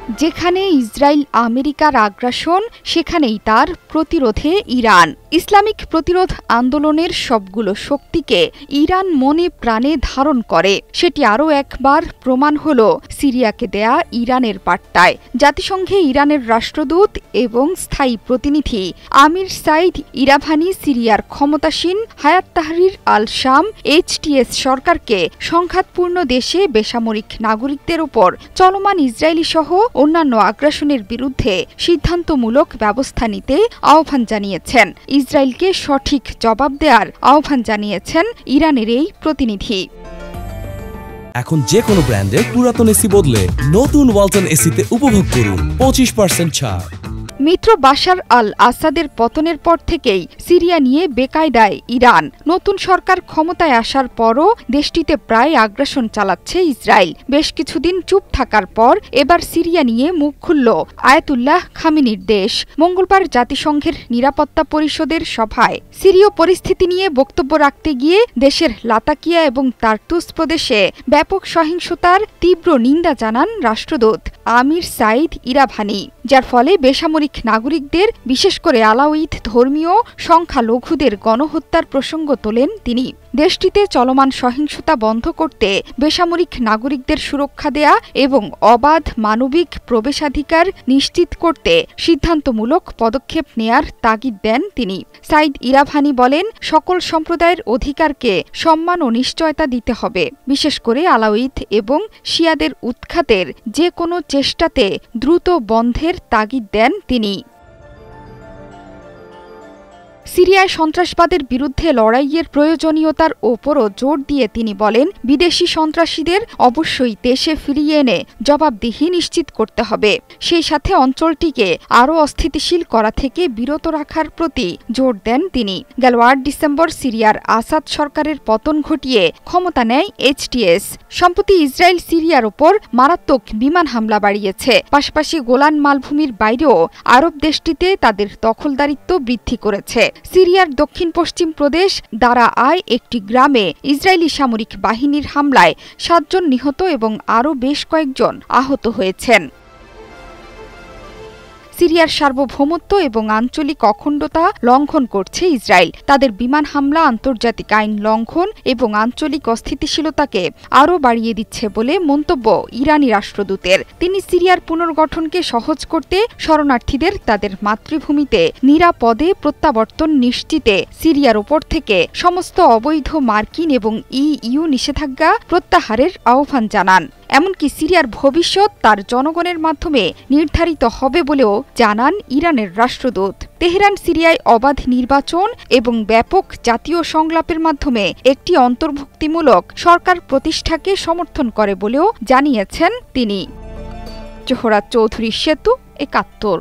যেখানে ইসরায়েল আমেরিকার আগ্রাসন, সেখানেই তার প্রতিরোধে ইরান। ইসলামিক প্রতিরোধ আন্দোলনের সবগুলো শক্তিকে ইরান মনে প্রাণে ধারণ করে। সেটি আরও একবার প্রমাণ হল সিরিয়াকে দেয়া ইরানের বার্তায়। জাতিসংঘে ইরানের রাষ্ট্রদূত এবং স্থায়ী প্রতিনিধি আমির সাইদ ইরাভানি সিরিয়ার ক্ষমতাসীন হায়াত তাহরির আল শাম HTS সরকারকে সংঘাতপূর্ণ দেশে বেসামরিক নাগরিকদের উপর চলমান ইসরায়েলি সহ অন্যান্য আগ্রাসনের বিরুদ্ধে সিদ্ধান্তমূলক ব্যবস্থা নিতে আহ্বান জানিয়েছেন। ইসরায়েলকে সঠিক জবাব দেওয়ার আহ্বান জানিয়েছেন ইরানের এই প্রতিনিধি। এখন যে কোনো ব্র্যান্ডের পুরাতন এসি বদলে নতুন ওয়ালটন এসিতে উপভোগ করুন 25% ছাড়। মিত্র বাশার আল আসাদের পতনের পর থেকেই সিরিয়া নিয়ে বেকায়দায় ইরান। নতুন সরকার ক্ষমতায় আসার পরও দেশটিতে প্রায় আগ্রাসন চালাচ্ছে ইসরায়েল। বেশ কিছুদিন চুপ থাকার পর এবার সিরিয়া নিয়ে মুখ খুলল আয়াতুল্লাহ খামেনির দেশ। মঙ্গলবার জাতিসংঘের নিরাপত্তা পরিষদের সভায় সিরীয় পরিস্থিতি নিয়ে বক্তব্য রাখতে গিয়ে দেশের লাতাকিয়া এবং তার্তুস প্রদেশে ব্যাপক সহিংসতার তীব্র নিন্দা জানান রাষ্ট্রদূত আমির সাইদ ইরাভানি, যার ফলে বেসামরিক নাগরিকদের, বিশেষ করে আলাউইদ ধর্মীয় সংখ্যালঘুদের গণহত্যার প্রসঙ্গ তোলেন তিনি। দেশটিতে চলমান সহিংসতা বন্ধ করতে বেসামরিক নাগরিকদের সুরক্ষা দেয়া এবং অবাধ মানবিক প্রবেশাধিকার নিশ্চিত করতে সিদ্ধান্তমূলক পদক্ষেপ নেয়ার তাগিদ দেন তিনি। সাইদ ইরাভানি বলেন, সকল সম্প্রদায়ের অধিকারকে সম্মান ও নিশ্চয়তা দিতে হবে, বিশেষ করে আলাউইদ এবং শিয়াদের উৎখাতের যে কোনো চেষ্টাতে দ্রুত বন্ধের তাগিদ দেন তিনি। সিরিয়ায় সন্ত্রাসবাদের বিরুদ্ধে লড়াইয়ের প্রয়োজনীয়তার ওপরও জোর দিয়ে তিনি বলেন, বিদেশি সন্ত্রাসীদের অবশ্যই দেশে ফিরিয়ে এনে জবাবদিহি নিশ্চিত করতে হবে। সেই সাথে অঞ্চলটিকে আরও অস্থিতিশীল করা থেকে বিরত রাখার প্রতি জোর দেন তিনি। গেল ৮ ডিসেম্বর সিরিয়ার আসাদ সরকারের পতন ঘটিয়ে ক্ষমতা নেয় HTS। সম্প্রতি ইসরায়েল সিরিয়ার ওপর মারাত্মক বিমান হামলা বাড়িয়েছে। পাশাপাশি গোলান মালভূমির বাইরেও আরব দেশটিতে তাদের দখলদারিত্ব বৃদ্ধি করেছে। সিরিয়ার দক্ষিণ পশ্চিম প্রদেশ দারা আয় একটি গ্রামে ইসরায়েলি সামরিক বাহিনীর হামলায় ৭ জন নিহত এবং আরও বেশ কয়েকজন আহত হয়েছেন। সিরিয়ার সার্বভৌমত্ব এবং আঞ্চলিক অখণ্ডতা লঙ্ঘন করছে ইসরায়েল। তাদের বিমান হামলা আন্তর্জাতিক আইন লঙ্ঘন এবং আঞ্চলিক অস্থিতিশীলতাকে আরও বাড়িয়ে দিচ্ছে বলে মন্তব্য ইরানি রাষ্ট্রদূতের। তিনি সিরিয়ার পুনর্গঠনকে সহজ করতে শরণার্থীদের তাদের মাতৃভূমিতে নিরাপদে প্রত্যাবর্তন নিশ্চিতে সিরিয়ার ওপর থেকে সমস্ত অবৈধ মার্কিন এবং EU নিষেধাজ্ঞা প্রত্যাহারের আহ্বান জানান। এমনকি সিরিয়ার ভবিষ্যৎ তার জনগণের মাধ্যমে নির্ধারিত হবে বলেও জানান ইরানের রাষ্ট্রদূত। তেহরান সিরিয়ায় অবাধ নির্বাচন এবং ব্যাপক জাতীয় সংলাপের মাধ্যমে একটি অন্তর্ভুক্তিমূলক সরকার প্রতিষ্ঠাকে সমর্থন করে বলেও জানিয়েছেন তিনি। জোহরা চৌধুরী সেতু, ৭১।